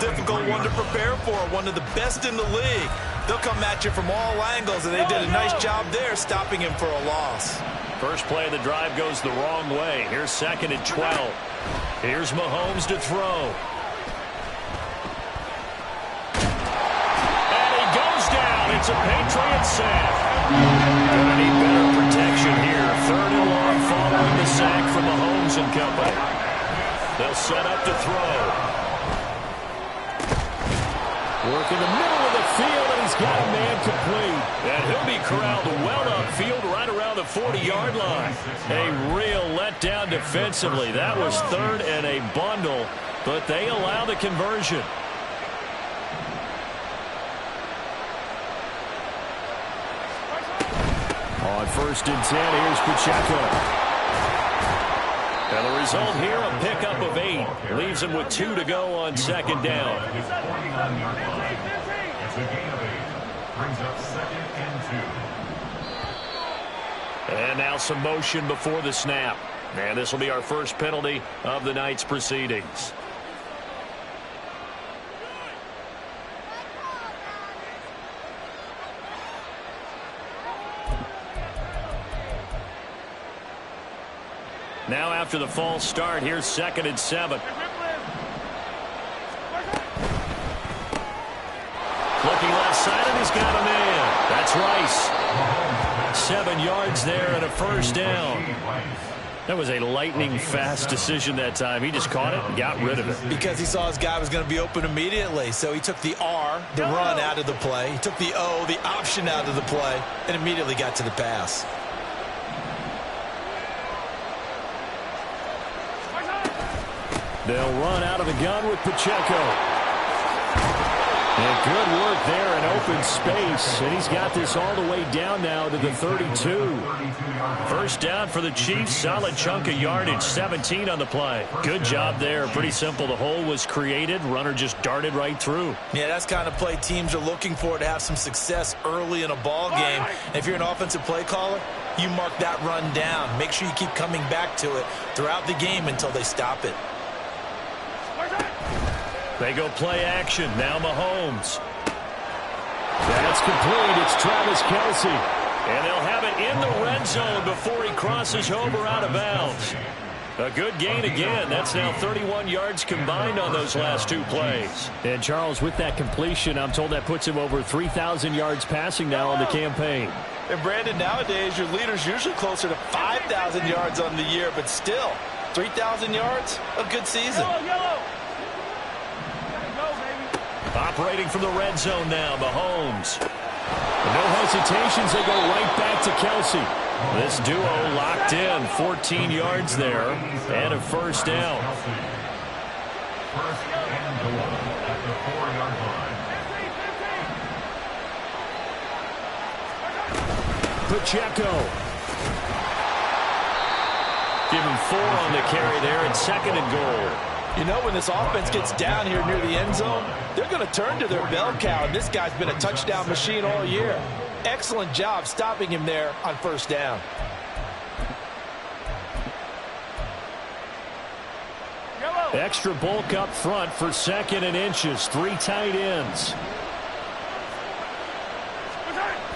difficult one to prepare for, one of the best in the league. They'll come at you from all angles, and they did a nice job there stopping him for a loss. First play of the drive goes the wrong way. Here's 2nd and 12. Here's Mahomes to throw. And he goes down. It's a Patriot sack. Gonna need better protection here. 3rd and long following the sack from Mahomes and company. They'll set up to throw. Work in the middle of the field, and he's got a man complete. And he'll be corralled well upfield right around the 40-yard line. A real letdown defensively. That was 3rd and a bundle, but they allow the conversion. On 1st and 10, here's Pacheco. And the result here, a pickup of 8. Leaves him with 2 to go on 2nd down. It's a gain of 8. Brings up 2nd and 2. And now some motion before the snap. And this will be our first penalty of the night's proceedings. Now after the false start, here's 2nd and 7. Looking left side, and he's got a man. That's Rice. 7 yards there and a 1st down. That was a lightning-fast decision that time. He just caught it and got rid of it. Because he saw his guy was going to be open immediately. So he took the R, the run, out of the play. He took the O, the option, out of the play, and immediately got to the pass. They'll run out of the gun with Pacheco. And good work there in open space. And he's got this all the way down now to the 32. 1st down for the Chiefs. Solid chunk of yardage. 17 on the play. Good job there. Pretty simple. The hole was created. Runner just darted right through. Yeah, that's kind of play teams are looking for to have some success early in a ball game. And if you're an offensive play caller, you mark that run down. Make sure you keep coming back to it throughout the game until they stop it. They go play action. Now Mahomes. That's complete. It's Travis Kelce. And they'll have it in the red zone before he crosses over out of bounds. A good gain again. That's now 31 yards combined on those last 2 plays. And Charles, with that completion, I'm told that puts him over 3,000 yards passing now on the campaign. And Brandon, nowadays your leader's usually closer to 5,000 yards on the year, but still, 3,000 yards, a good season. Operating from the red zone now, Mahomes. No hesitations, they go right back to Kelce. This duo locked in, 14 yards there, and a 1st down. 1st and goal at the 4-yard line. Pacheco. Give him 4 on the carry there, and 2nd and goal. You know, when this offense gets down here near the end zone, they're going to turn to their bell cow, and this guy's been a touchdown machine all year. Excellent job stopping him there on 1st down. Extra bulk up front for 2nd and inches. 3 tight ends.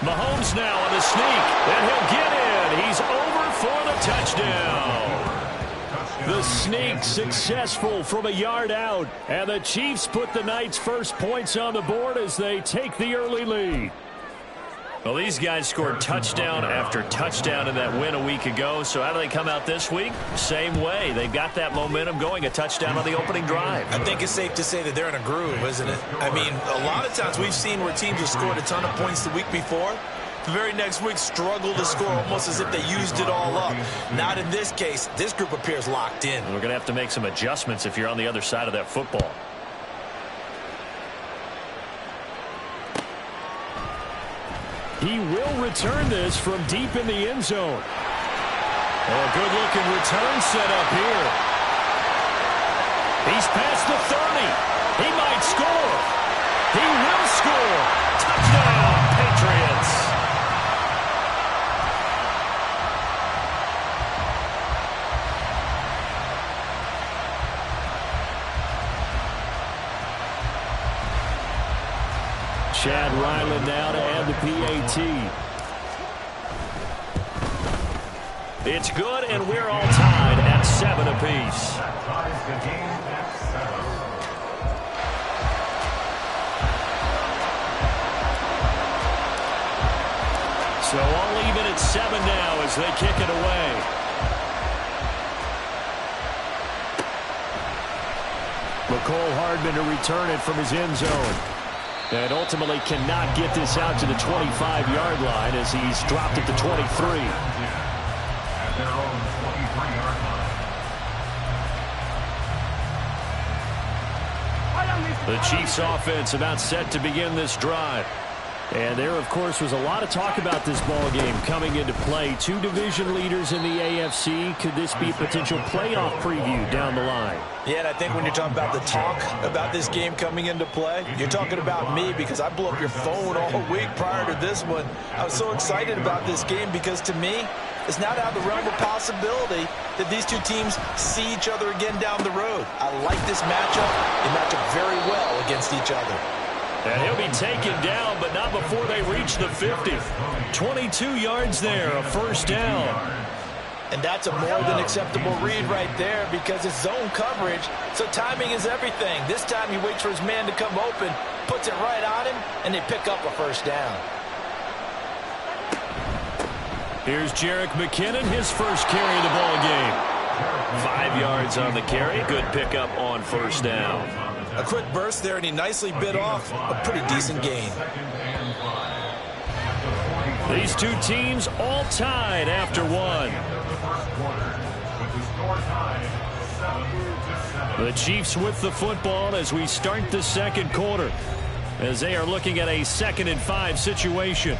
Mahomes now on the sneak, and he'll get in. He's over for the touchdown. The sneak successful from a yard out. And the Chiefs put the night's first points on the board as they take the early lead. Well, these guys scored touchdown after touchdown in that win a week ago. So how do they come out this week? Same way. They've got that momentum going, a touchdown on the opening drive. I think it's safe to say that they're in a groove, isn't it? I mean, a lot of times we've seen where teams have scored a ton of points the week before. The very next week struggle to score almost as if they used it all up. Not in this case. This group appears locked in. We're going to have to make some adjustments if you're on the other side of that football. He will return this from deep in the end zone. Oh, a good-looking return set up here. He's past the 30. He might score. He will score. Touchdown, Patriots. Chad Ryland now to add the PAT. It's good, and we're all tied at 7 apiece. That ties the game at 7. So all even at 7 now as they kick it away. McCole Hardman to return it from his end zone. And ultimately cannot get this out to the 25-yard line as he's dropped at the 23. At their own 23-yard line. The Chiefs offense about set to begin this drive. And there, of course, was a lot of talk about this ball game coming into play. Two division leaders in the AFC. Could this be a potential playoff preview down the line? Yeah, and I think when you're talking about the talk about this game coming into play, you're talking about me because I blew up your phone all week prior to this one. I was so excited about this game because to me, it's not out of the realm of possibility that these two teams see each other again down the road. I like this matchup. They match up very well against each other. And he'll be taken down, but not before they reach the 50. 22 yards there, a first down. And that's a more than acceptable read right there because it's zone coverage, so timing is everything. This time he waits for his man to come open, puts it right on him, and they pick up a first down. Here's Jerick McKinnon, his first carry of the ball game. 5 yards on the carry. Good pickup on first down. A quick burst there, and he nicely bit off a pretty decent gain. These two teams all tied after one. The Chiefs with the football as we start the second quarter, as they are looking at a 2nd and 5 situation.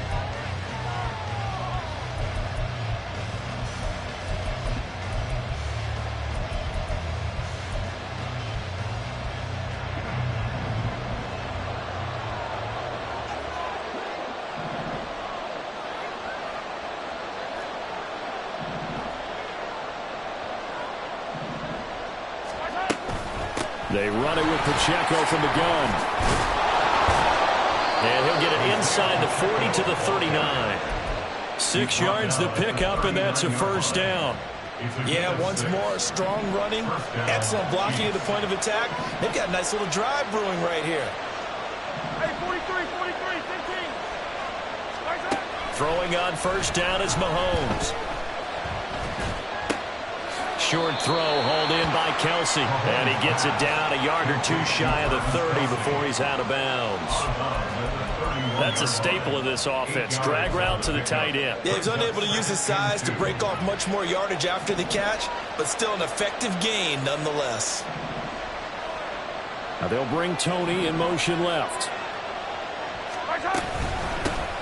They run it with Pacheco from the gun. And he'll get it inside the 40 to the 39. 6 yards the pickup, and that's a first down. Yeah, once more, strong running, excellent blocking at the point of attack. They've got a nice little drive brewing right here. Hey, 43, 15. Throwing on first down is Mahomes. Short throw hauled in by Kelsey. And he gets it down a yard or two shy of the 30 before he's out of bounds. That's a staple of this offense. Drag route to the tight end. Yeah, he's unable to use his size to break off much more yardage after the catch, but still an effective gain nonetheless. Now they'll bring Tony in motion left.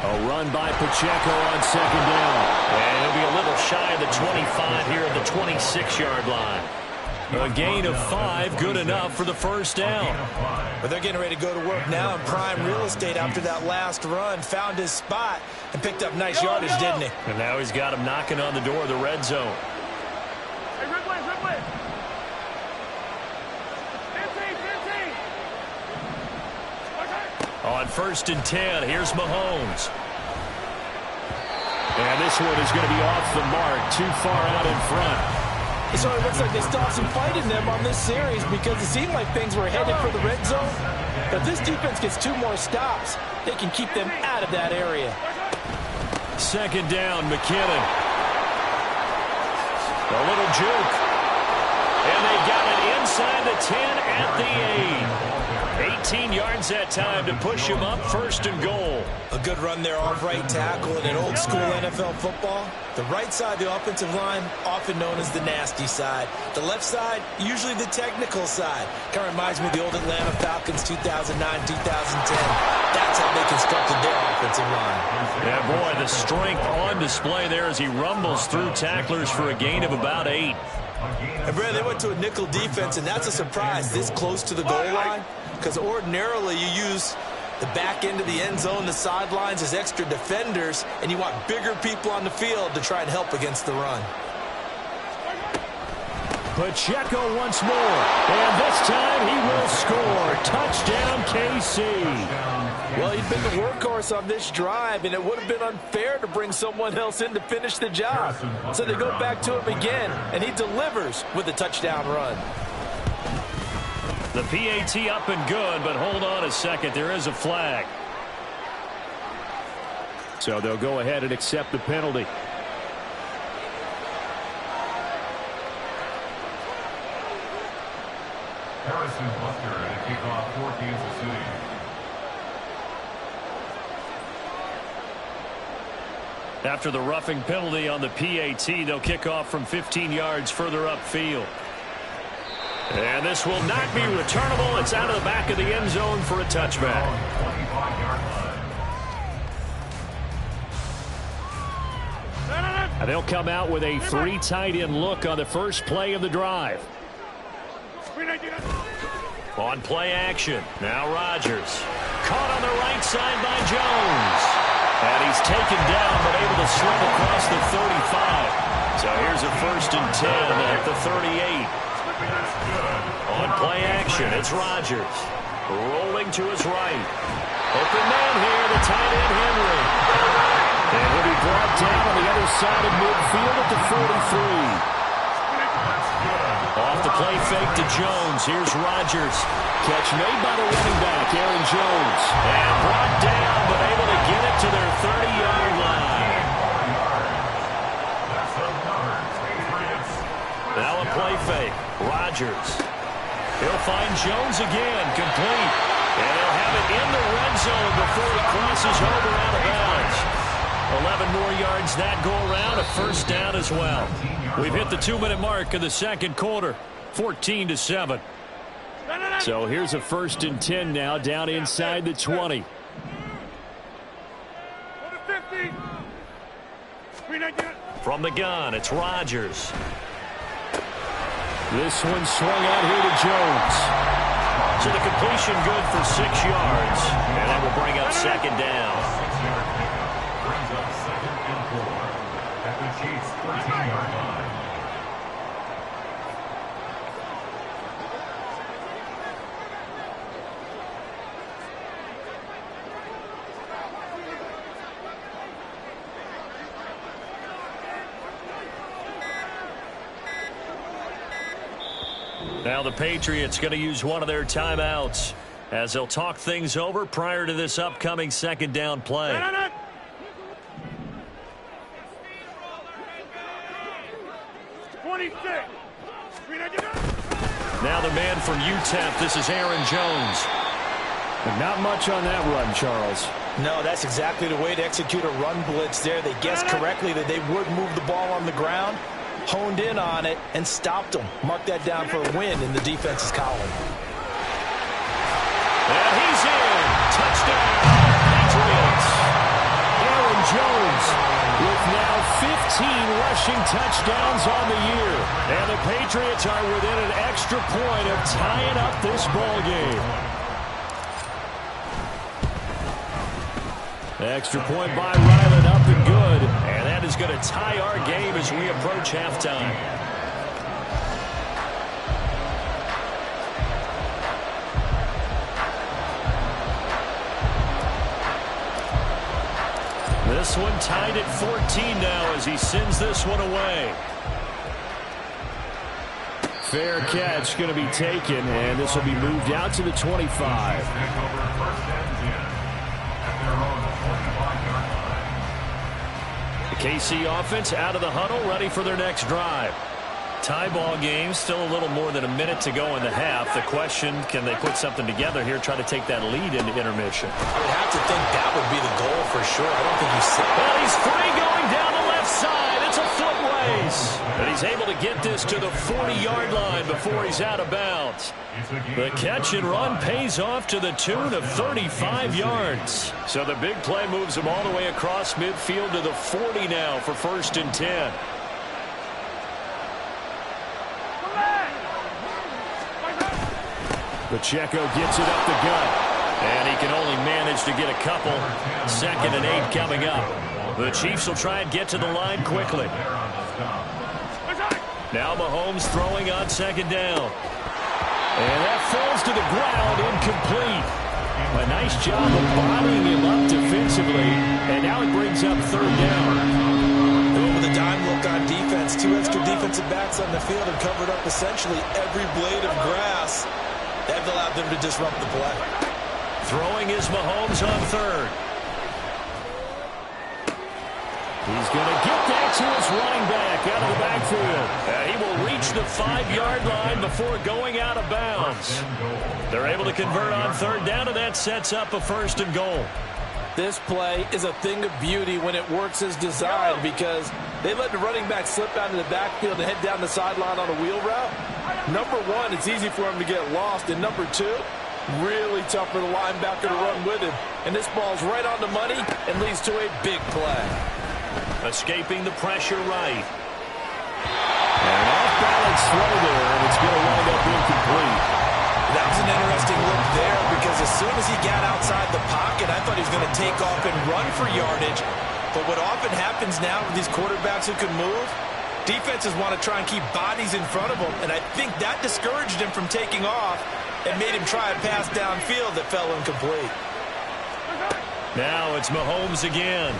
A run by Pacheco on second down. And he'll be a little shy of the 25 here at the 26-yard line. A gain of 5, good enough for the first down. But they're getting ready to go to work now in prime real estate after that last run. Found his spot and picked up nice yardage, didn't he? And now he's got him knocking on the door of the red zone. Hey, Ridley. 15. On 1st and 10, here's Mahomes. And this one is going to be off the mark, too far out in front. It sort of looks like they still have some fight in them on this series because it seemed like things were headed for the red zone. But if this defense gets 2 more stops, they can keep them out of that area. Second down, McKinnon. A little juke. And they got it inside the 10 at the 8. 18 yards that time to push him up, 1st and goal. A good run there off right tackle in an old school NFL football. The right side of the offensive line, often known as the nasty side. The left side, usually the technical side. Kind of reminds me of the old Atlanta Falcons 2009, 2010. That's how they constructed their offensive line. Yeah, boy, the strength on display there as he rumbles through tacklers for a gain of about 8. And Brad, they went to a nickel defense, and that's a surprise this close to the goal line. Because ordinarily you use the back end of the end zone, the sidelines as extra defenders, and you want bigger people on the field to try and help against the run. Pacheco once more. And this time he will score. Touchdown, KC. Well, he's been the workhorse on this drive, and it would have been unfair to bring someone else in to finish the job. So they go back to him again, and he delivers with a touchdown run. The PAT up and good, but hold on a second. There is a flag. So they'll go ahead and accept the penalty. Harrison Buster at a kickoff for Kansas City. After the roughing penalty on the PAT, they'll kick off from 15 yards further upfield. And this will not be returnable. It's out of the back of the end zone for a touchback. 25-yard line. And they'll come out with a 3 tight end look on the first play of the drive. On play action, now Rodgers. Caught on the right side by Jones. And he's taken down, but able to slip across the 35. So here's a 1st and 10 at the 38. On play action, it's Rodgers. Rolling to his right. Open man here, the tight end Henry. And he'll be brought down on the other side of midfield at the 43. Off the play fake to Jones. Here's Rodgers. Catch made by the running back, Aaron Jones. And brought down, but able to get it to their 30-yard line. Now a play fake. Rodgers. He'll find Jones again, complete. And he'll have it in the red zone before he crosses over out of bounds. 11 more yards that go around, a 1st down as well. We've hit the 2-minute mark of the second quarter, 14-7. So here's a 1st and 10 now, down inside the 20. From the gun, it's Rodgers. This one swung out here to Jones. So the completion good for 6 yards. And that will bring up 2nd down. 6-yard pickup brings up 2nd and 4 at the Chiefs' 13-yard line. Now the Patriots going to use one of their timeouts as they'll talk things over prior to this upcoming 2nd down play. Now the man from UTEP, this is Aaron Jones. And not much on that run, Charles. No, that's exactly the way to execute a run blitz there. They guessed correctly that they would move the ball on the ground, honed in on it, and stopped them. Mark that down for a win in the defense's column. And he's in. Touchdown, Patriots. Aaron Jones with now 15 rushing touchdowns on the year. And the Patriots are within an extra point of tying up this ball game. Extra point by Ryland, up and good. And that is going to tie our game as we approach halftime. This one tied at 14 now as he sends this one away. Fair catch going to be taken, and this will be moved out to the 25. The KC offense out of the huddle, ready for their next drive. Tie ball game, still a little more than a minute to go in the half. The question, can they put something together here, try to take that lead into intermission? I would have to think that would be the goal for sure. I don't think he's... Well, he's free going down the left side. It's a foot race. And he's able to get this to the 40-yard line before he's out of bounds. The catch and run pays off to the tune of 35 yards. So the big play moves him all the way across midfield to the 40 now for 1st and 10. Pacheco gets it up the gut. And he can only manage to get a couple. 2nd and 8 coming up. The Chiefs will try and get to the line quickly. Now Mahomes throwing on second down. And that falls to the ground, incomplete. A nice job of bodying him up defensively, and now it brings up third down. Going with a dime look on defense. 2 extra defensive backs on the field and covered up essentially every blade of grass. That allowed them to disrupt the play. Throwing is Mahomes on third. He's going to get that to his running back out of the backfield. He will reach the 5-yard line before going out of bounds. They're able to convert on third down, and that sets up a first and goal. This play is a thing of beauty when it works as designed because they let the running back slip out of the backfield and head down the sideline on a wheel route. Number one, it's easy for him to get lost. And number two, really tough for the linebacker to run with him. And this ball's right on the money and leads to a big play. Escaping the pressure right. And off-balance throw there, and it's going to wind up incomplete. That was an interesting look there because as soon as he got outside the pocket, I thought he was going to take off and run for yardage. But what often happens now with these quarterbacks who can move, defenses want to try and keep bodies in front of them, and I think that discouraged him from taking off and made him try a pass downfield that fell incomplete. Now it's Mahomes again.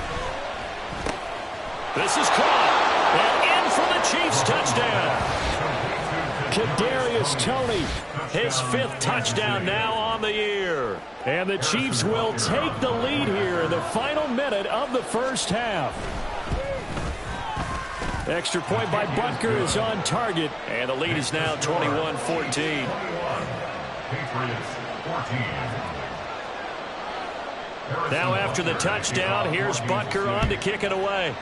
This is caught, and in for the Chiefs touchdown. Kadarius Toney, his 5th touchdown now on the year. And the Chiefs will take the lead here in the final minute of the first half. Extra point by Butker is on target, and the lead is now 21-14. Now after the touchdown, here's Butker on to kick it away.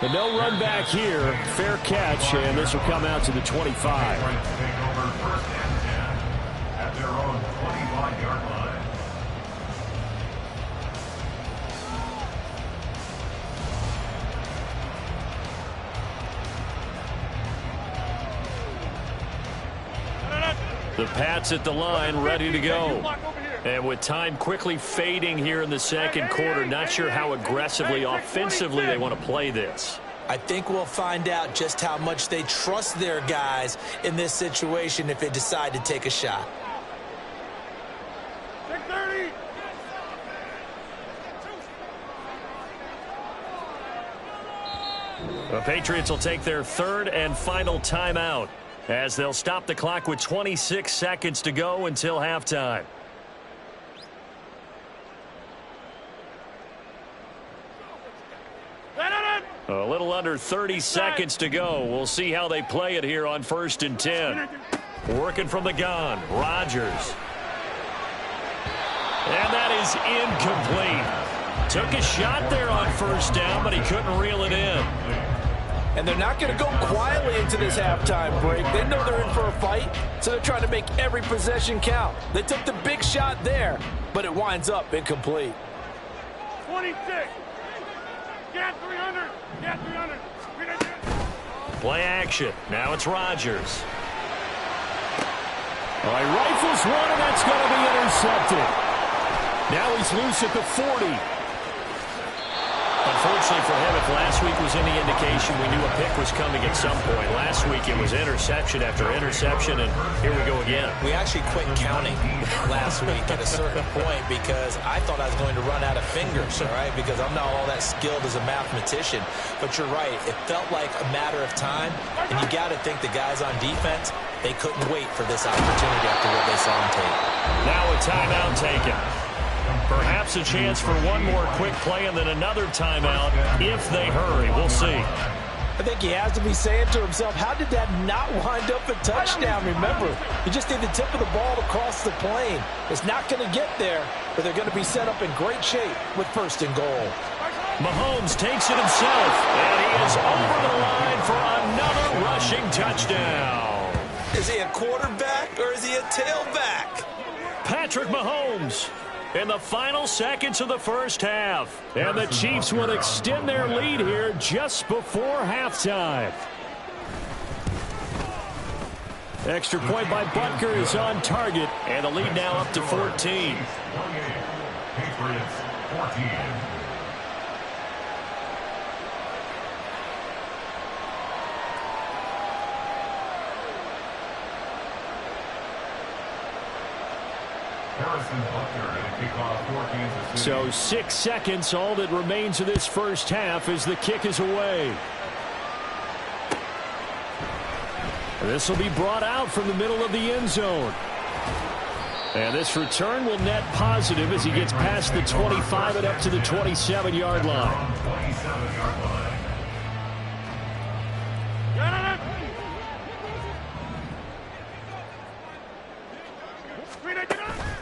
The no run back here, fair catch, and this will come out to the 25. At their own 25-yard line. The Pats at the line, ready to go. And with time quickly fading here in the second quarter, not sure how aggressively, offensively they want to play this. I think we'll find out just how much they trust their guys in this situation if they decide to take a shot. 6:30. The Patriots will take their 3rd and final timeout as they'll stop the clock with 26 seconds to go until halftime. A little under 30 seconds to go. We'll see how they play it here on 1st and 10. Working from the gun, Rodgers. And that is incomplete. Took a shot there on 1st down, but he couldn't reel it in. And they're not going to go quietly into this halftime break. They know they're in for a fight, so they're trying to make every possession count. They took the big shot there, but it winds up incomplete. 26. Get 300. Get 300. Play action. Now it's Rodgers. All right, rifles one, and that's going to be intercepted. Now he's loose at the 40. Unfortunately for him, if last week was any indication, we knew a pick was coming at some point. Last week it was interception after interception, and here we go again. We actually quit counting last week at a certain point because I thought I was going to run out of fingers, all right, because I'm not all that skilled as a mathematician. But you're right. It felt like a matter of time, and you got to think the guys on defense, they couldn't wait for this opportunity after what they saw on tape. Now a timeout taken. Perhaps a chance for one more quick play and then another timeout if they hurry. We'll see. I think he has to be saying to himself, how did that not wind up a touchdown? Remember, you just need the tip of the ball to cross the plane. It's not going to get there, but they're going to be set up in great shape with 1st and goal. Mahomes takes it himself, and he is over the line for another rushing touchdown. Is he a quarterback or is he a tailback? Patrick Mahomes in the final seconds of the first half. And the Chiefs will extend their lead here just before halftime. Extra point by Butker is on target, and the lead now up to 14. Patriots 14. Harrison Butker and a kickoff for Kansas City. So 6 seconds, all that remains of this first half as the kick is away. This will be brought out from the middle of the end zone. And this return will net positive as he gets past the 25 and up to the 27-yard line. 27-yard line.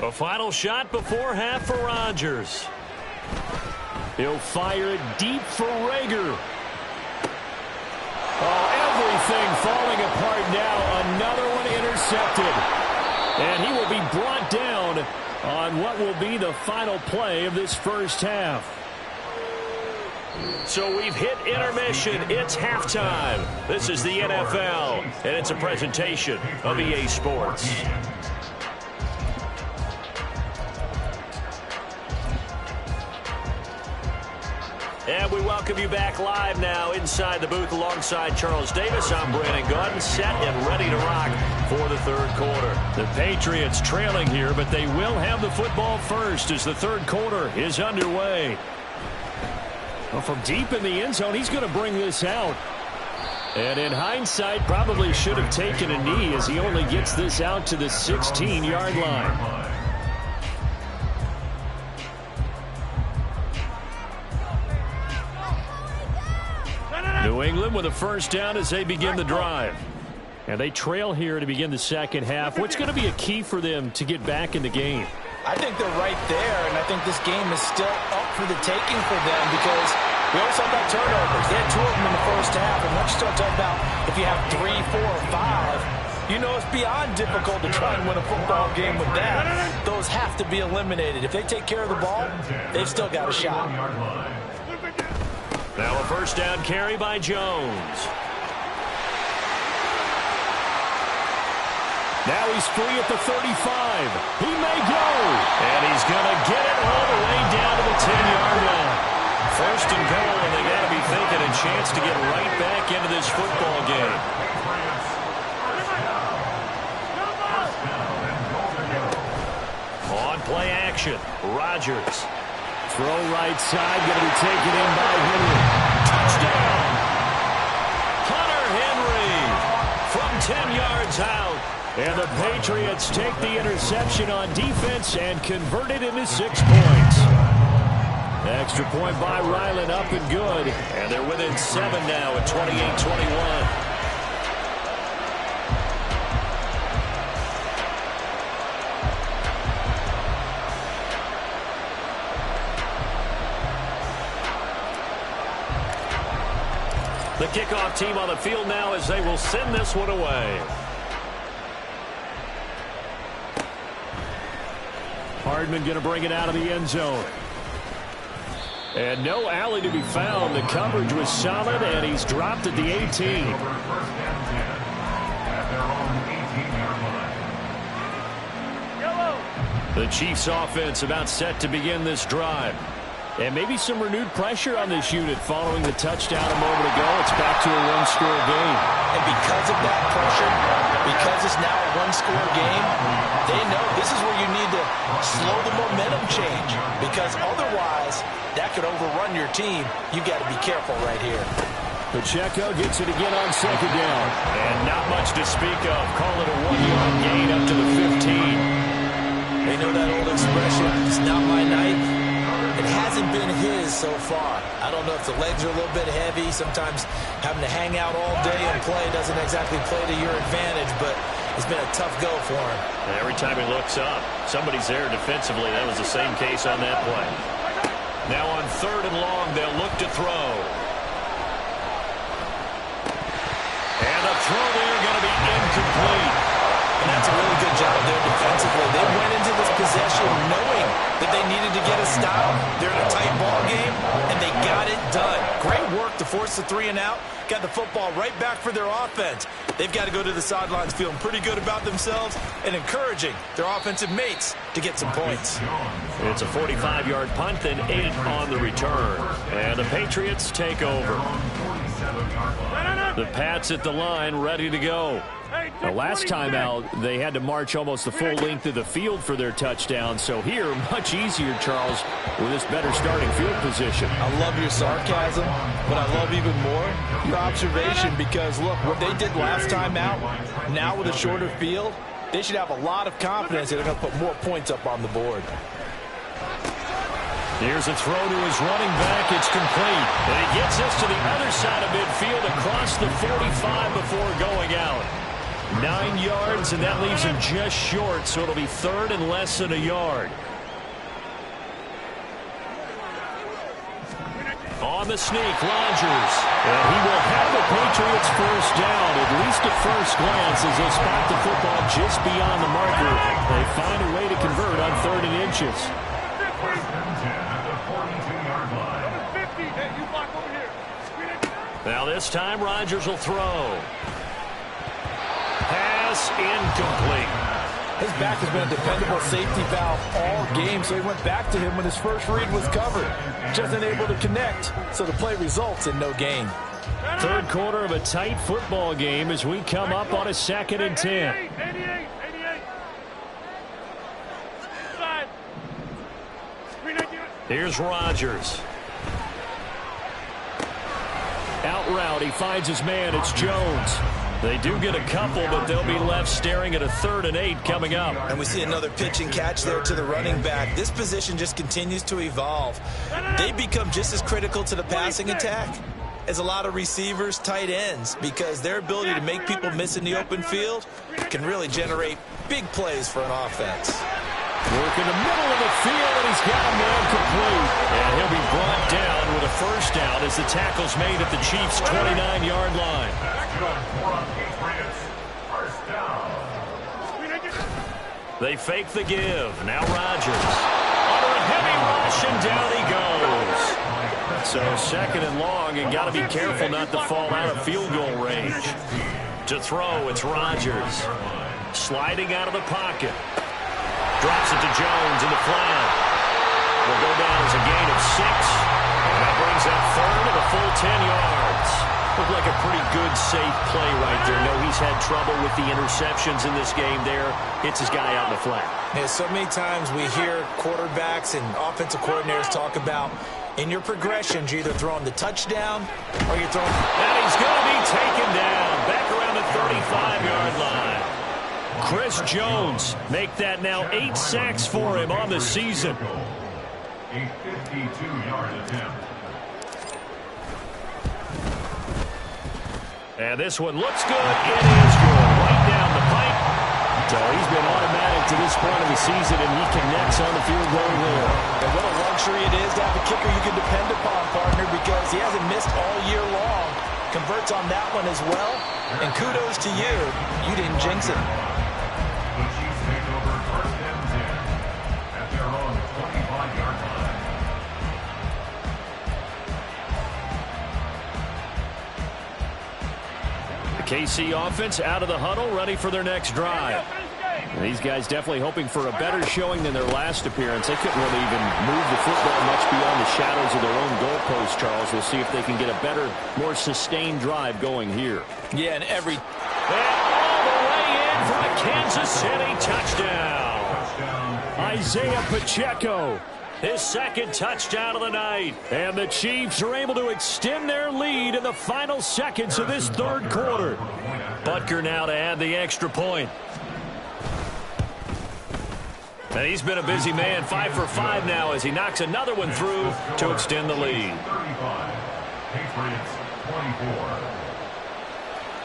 A final shot before half for Rodgers. He'll fire it deep for Rager. Oh, everything falling apart now. Another one intercepted. And he will be brought down on what will be the final play of this first half. So we've hit intermission. It's halftime. This is the NFL, and it's a presentation of EA Sports. And we welcome you back live now inside the booth alongside Charles Davis. I'm Brandon Gaudin, set and ready to rock for the third quarter. The Patriots trailing here, but they will have the football first as the third quarter is underway. Well, from deep in the end zone, he's going to bring this out. And in hindsight, probably should have taken a knee as he only gets this out to the 16-yard line. New England with a first down as they begin the drive. And they trail here to begin the second half. What's going to be a key for them to get back in the game? I think they're right there, and I think this game is still up for the taking for them because we always talk about turnovers. They had 2 of them in the first half, and once you start talking about if you have 3, 4, or 5, you know it's beyond difficult to try and win a football game with that. Those have to be eliminated. If they take care of the ball, they've still got a shot. Now a first down carry by Jones. Now he's free at the 35. He may go. And he's going to get it all the way down to the 10-yard line. First and goal, and they got to be thinking a chance to get right back into this football game. On play action, Rodgers. Throw right side, going to be taken in by Henry. Touchdown! Hunter Henry from 10 yards out. And the Patriots take the interception on defense and convert it into 6 points. Extra point by Ryland, up and good. And they're within 7 now at 28-21. The kickoff team on the field now as they will send this one away. Hardman going to bring it out of the end zone. And no alley to be found. The coverage was solid, and he's dropped at the 18. The Chiefs offense about set to begin this drive. And maybe some renewed pressure on this unit following the touchdown a moment ago. It's back to a one-score game. And because of that pressure, because it's now a one-score game, they know this is where you need to slow the momentum change. Because otherwise, that could overrun your team. You've got to be careful right here. Pacheco gets it again on second down. And not much to speak of. Call it a 1-yard gain up to the 15. They know that old expression, it's not my night. It hasn't been his so far. I don't know if the legs are a little bit heavy. Sometimes having to hang out all day and play doesn't exactly play to your advantage, but it's been a tough go for him. And every time he looks up, somebody's there defensively. That was the same case on that play. Now on 3rd and long, they'll look to throw. And the throw there going to be incomplete. And that's a really good job there defensively. They went into this possession knowing that they needed to get a stop. They're in a tight ball game, and they got it done. Great work to force the 3 and out. Got the football right back for their offense. They've got to go to the sidelines feeling pretty good about themselves and encouraging their offensive mates to get some points. It's a 45-yard punt and 8 on the return. And the Patriots take over. The Pats at the line, ready to go. The last time out, they had to march almost the full length of the field for their touchdown. So here, much easier, Charles, with this better starting field position. I love your sarcasm, but I love even more your observation because, look, what they did last time out, now with a shorter field, they should have a lot of confidence that they're going to put more points up on the board. Here's a throw to his running back. It's complete. And he gets us to the other side of midfield across the 45 before going out. 9 yards, and that leaves him just short, so it'll be third and less than a yard. On the sneak, Rodgers. And he will have the Patriots first down, at least at first glance, as they spot the football just beyond the marker. They find a way to convert on 3rd and inches. Now this time, Rodgers will throw. Pass incomplete. His back has been a dependable safety valve all game, so he went back to him when his first read was covered. Just unable to connect, so the play results in no gain. Third quarter of a tight football game as we come up on a 2nd and 10. 88. Here's Rodgers. Out route, he finds his man. It's Jones. They do get a couple, but they'll be left staring at a 3rd and 8 coming up. And we see another pitch and catch there to the running back. This position just continues to evolve. They become just as critical to the passing attack as a lot of receivers, tight ends, because their ability to make people miss in the open field can really generate big plays for an offense. Work in the middle of the field, and he's got a man complete. And he'll be brought down with a first down as the tackle's made at the Chiefs' 29-yard line. They fake the give. Now Rodgers. Under a heavy rush, and down he goes. So 2nd and long, and got to be careful not to fall out of field goal range. To throw, it's Rodgers. Sliding out of the pocket. Drops it to Jones in the flat. Will go down as a gain of 6. And that brings that 3rd and a full 10 yards. Looked like a pretty good, safe play right there. No, he's had trouble with the interceptions in this game there. Hits his guy out in the flat. Yeah, so many times we hear quarterbacks and offensive coordinators talk about in your progressions, you're either throwing the touchdown or you're throwing... And he's going to be taken down back around the 35-yard line. Chris Jones make that now 8 sacks for him on the season. A 52-yard attempt. And this one looks good. It is good. Right down the pipe. So he's been automatic to this point of the season, and he connects on the field goal there. And what a luxury it is to have a kicker you can depend upon, partner, because he hasn't missed all year long. Converts on that one as well. And kudos to you. You didn't jinx it. The Chiefs take over 1st and 10 at their own 25-yard line. The KC offense out of the huddle, ready for their next drive. These guys definitely hoping for a better showing than their last appearance. They couldn't really even move the football much beyond the shadows of their own goalpost, Charles. We'll see if they can get a better, more sustained drive going here. Yeah, and every... And all the way in for a Kansas City touchdown. Isaiah Pacheco, his 2nd touchdown of the night. And the Chiefs are able to extend their lead in the final seconds of this 3rd quarter. Butker now to add the extra point. And he's been a busy man, 5 for 5 now as he knocks another one through to extend the lead. 35. Patriots 24.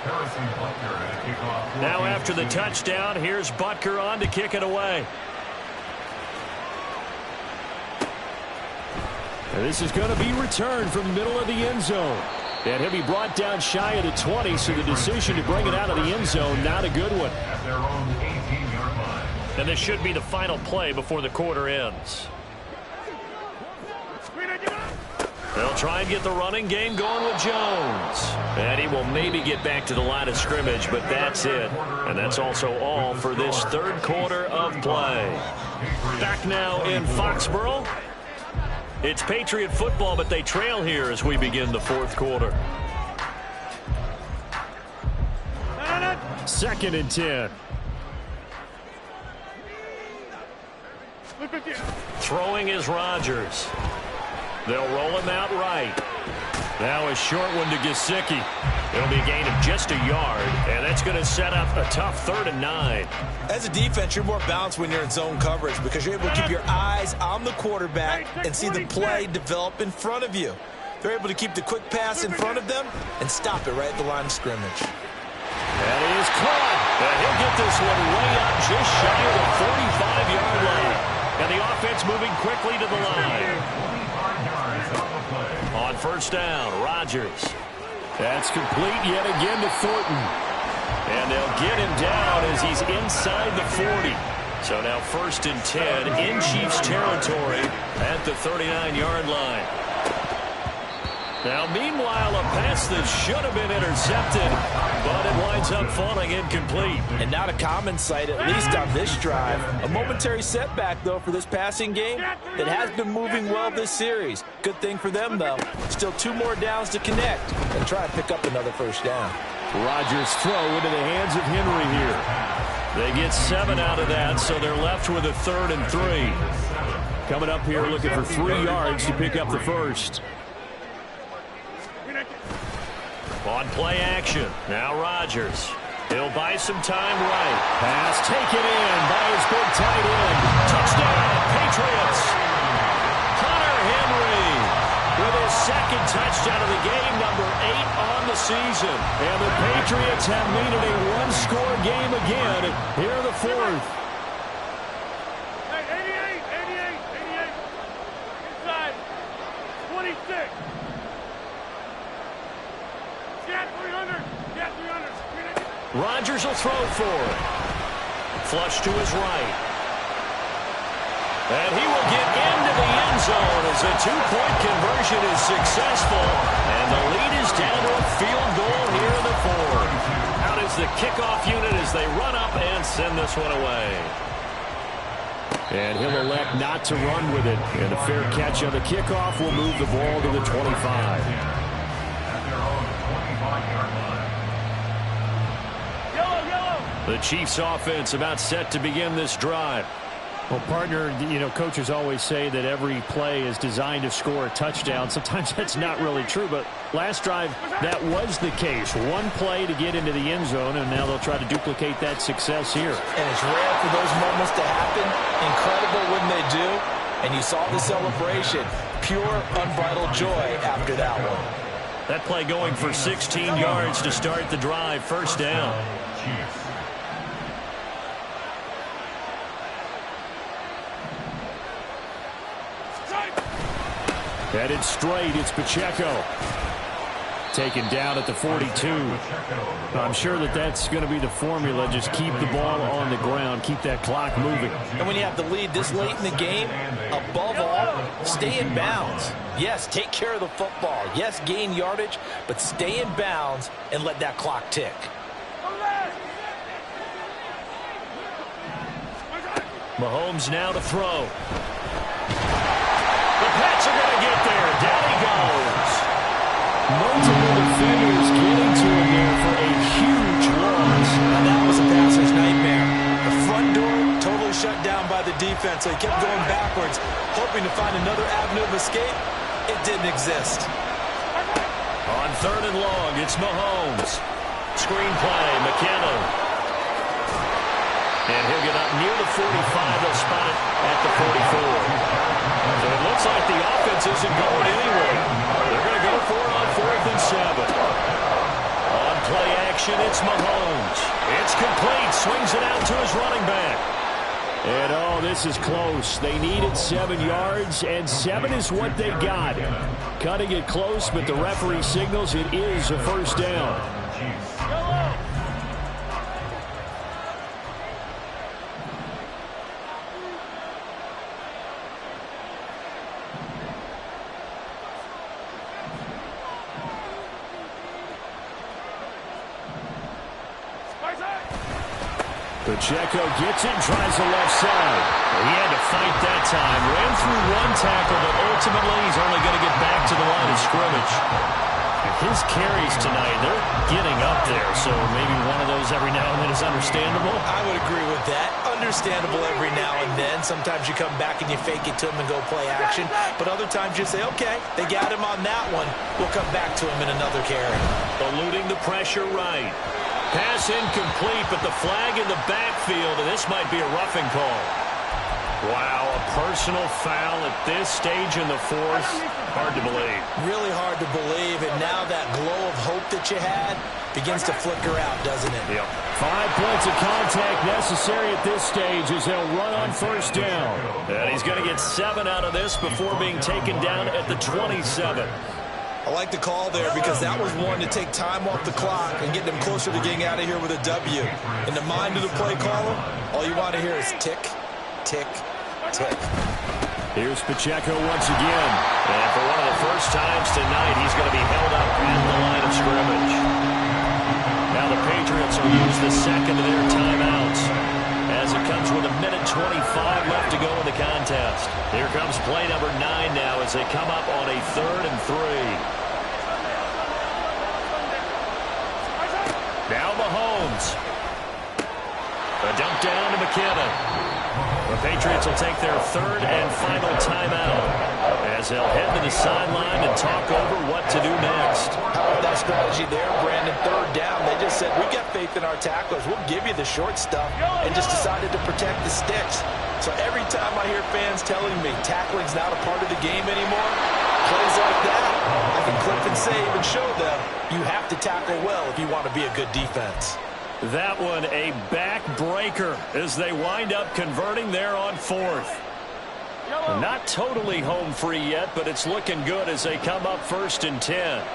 Harrison Butker at kickoff. Now after the touchdown, here's Butker on to kick it away. And this is going to be returned from the middle of the end zone. And he'll be brought down shy of the 20, so the decision to bring it out of the end zone, not a good one. At their own 18-yard line. And this should be the final play before the quarter ends. They'll try and get the running game going with Jones. And he will maybe get back to the line of scrimmage, but that's it. And that's also all for this 3rd quarter of play. Back now in Foxborough. It's Patriot football, but they trail here as we begin the 4th quarter. 2nd and 10. Throwing is Rodgers. They'll roll him out right. Now a short one to Gesicki. It'll be a gain of just a yard, and that's going to set up a tough 3rd and 9. As a defense, you're more balanced when you're in zone coverage because you're able to keep your eyes on the quarterback and see the play develop in front of you. They're able to keep the quick pass in front of them and stop it right at the line of scrimmage. That is caught. And he'll get this one way up just shy of the 45-yard line. And the offense moving quickly to the line. On 1st down, Rodgers. That's complete yet again to Thornton. And they'll get him down as he's inside the 40. So now 1st and 10 in Chiefs territory at the 39-yard line. Now, meanwhile, a pass that should have been intercepted, but it winds up falling incomplete. And not a common sight, at least on this drive. A momentary setback, though, for this passing game. It has been moving well this series. Good thing for them, though. Still 2 more downs to connect and try and pick up another 1st down. Rodgers' throw into the hands of Henry here. They get 7 out of that, so they're left with a 3rd and 3. Coming up here looking for 3 yards to pick up the 1st. On play action, now Rodgers. He'll buy some time right. Pass taken in by his big tight end. Touchdown, Patriots. Hunter Henry with his 2nd touchdown of the game, number 8 on the season. And the Patriots have made it a 1-score game again here in the 4th. 88. Inside. 26. Rodgers will throw for it. Flush to his right. And he will get into the end zone as a 2-point conversion is successful. And the lead is down to a field goal here in the 4th. Out is the kickoff unit as they run up and send this one away. And he'll elect not to run with it. And a fair catch on the kickoff will move the ball to the 25. The Chiefs offense about set to begin this drive. Well, partner, you know, coaches always say that every play is designed to score a touchdown. Sometimes that's not really true, but last drive, that was the case. 1 play to get into the end zone, and now they'll try to duplicate that success here. And it's rare for those moments to happen. Incredible when they do. And you saw the celebration. Pure, unbridled joy after that one. That play going for 16 yards to start the drive. 1st down. Headed straight, it's Pacheco. Taken down at the 42. I'm sure that that's going to be the formula. Just keep the ball on the ground. Keep that clock moving. And when you have the lead this late in the game, above all, stay in bounds. Yes, take care of the football. Yes, gain yardage, but stay in bounds and let that clock tick. Mahomes now to throw. The Pats are going to get there. Down he goes. Multiple defenders getting to him there for a huge loss. And that was a passer's nightmare. The front door totally shut down by the defense, so he kept going backwards, hoping to find another avenue of escape. It didn't exist. On 3rd and long, it's Mahomes. Screen play, McKinnon. And he'll get up near the 45. They'll spot it at the 44. So it looks like the offense isn't going anywhere. They're going to go for it on 4th and 7. On play action, it's Mahomes. It's complete. Swings it out to his running back. And, oh, this is close. They needed 7 yards, and 7 is what they got. Cutting it close, but the referee signals it is a 1st down. Pacheco gets it and tries the left side. He had to fight that time. Ran through 1 tackle, but ultimately he's only going to get back to the line of scrimmage. His carries tonight, they're getting up there, so maybe one of those every now and then is understandable. I would agree with that. Understandable every now and then. Sometimes you come back and you fake it to him and go play action. But other times you say, okay, they got him on that one. We'll come back to him in another carry. Eluding the pressure right. Pass incomplete, but the flag in the backfield, and this might be a roughing call. Wow, a personal foul at this stage in the fourth. Hard to believe. Really hard to believe, and now that glow of hope that you had begins to flicker out, doesn't it? Yep. 5 points of contact necessary at this stage as they'll run on first down. And he's going to get 7 out of this before being taken down at the 27. I like the call there because that was one to take time off the clock and get them closer to getting out of here with a W. In the mind of the play caller, all you want to hear is tick, tick, tick. Here's Pacheco once again. And for one of the first times tonight, he's going to be held up at the line of scrimmage. Now the Patriots will use the second of their timeouts as it comes with 1:25 left to go in the contest. Here comes play number 9 now as they come up on a 3rd and 3. Now Mahomes. A dump down to McKinnon. The Patriots will take their 3rd and final timeout as they'll head to the sideline and talk over what to do next. How about that strategy there, Brandon? 3rd down. They just said, we got faith in our tacklers. We'll give you the short stuff, and just decided to protect the sticks. So every time I hear fans telling me tackling's not a part of the game anymore, plays like that, I can clip and save and show them you have to tackle well if you want to be a good defense. That one a backbreaker as they wind up converting there on 4th. Not totally home free yet, but it's looking good as they come up 1st and 10.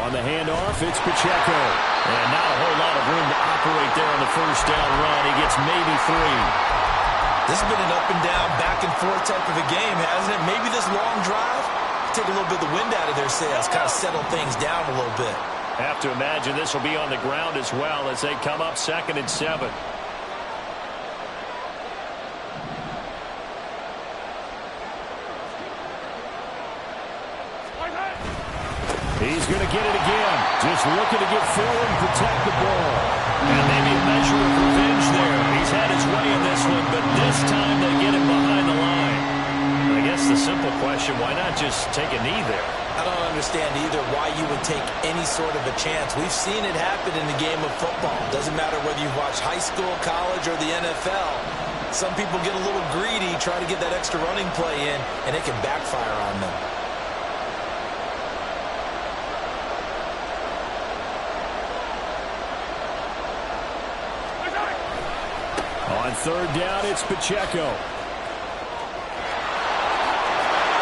On the handoff, it's Pacheco. And not a whole lot of room to operate there on the first down run. He gets maybe 3. This has been an up and down, back and forth type of a game, hasn't it? Maybe this long drive take a little bit of the wind out of their sails, kind of settle things down a little bit. Have to imagine this will be on the ground as well as they come up 2nd and 7. He's going to get it again. Just looking to get forward and protect the ball. And maybe a measure of revenge there. He's had his way in this one, but this time they get him behind the line. I guess the simple question, why not just take a knee there? I don't understand either why you would take any sort of a chance. We've seen it happen in the game of football. Doesn't matter whether you watch high school, college, or the NFL. Some people get a little greedy, try to get that extra running play in, and it can backfire on them. On 3rd down, it's Pacheco.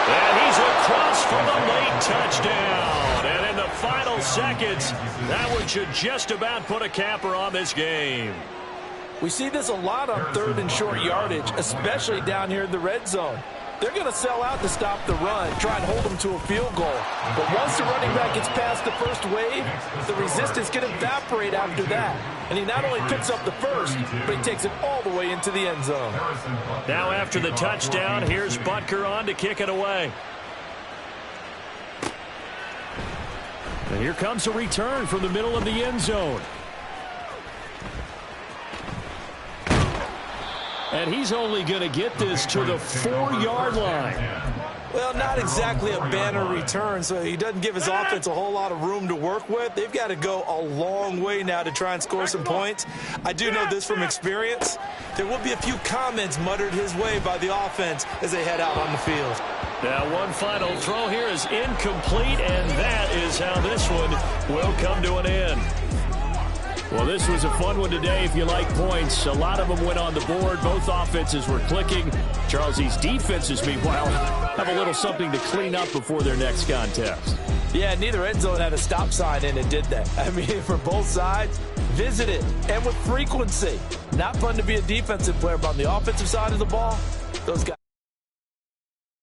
And he's across for the late touchdown. And in the final seconds, that one should just about put a capper on this game. We see this a lot on 3rd and short yardage, especially down here in the red zone. They're going to sell out to stop the run, try and hold them to a field goal. But once the running back gets past the first wave, the resistance can evaporate after that. And he not only picks up the first, but he takes it all the way into the end zone. Now after the touchdown, here's Butker on to kick it away. And here comes a return from the middle of the end zone. And he's only going to get this to the 4-yard line. Well, not exactly a banner return, so he doesn't give his offense a whole lot of room to work with. They've got to go a long way now to try and score some points. I do know this from experience. There will be a few comments muttered his way by the offense as they head out on the field. Now one final throw here is incomplete, and that is how this one will come to an end. Well, this was a fun one today if you like points. A lot of them went on the board. Both offenses were clicking. Charles, these defenses, meanwhile, have a little something to clean up before their next contest. Yeah, neither end zone had a stop sign in it, did they? I mean, for both sides, visit it, and with frequency. Not fun to be a defensive player, but on the offensive side of the ball, those guys.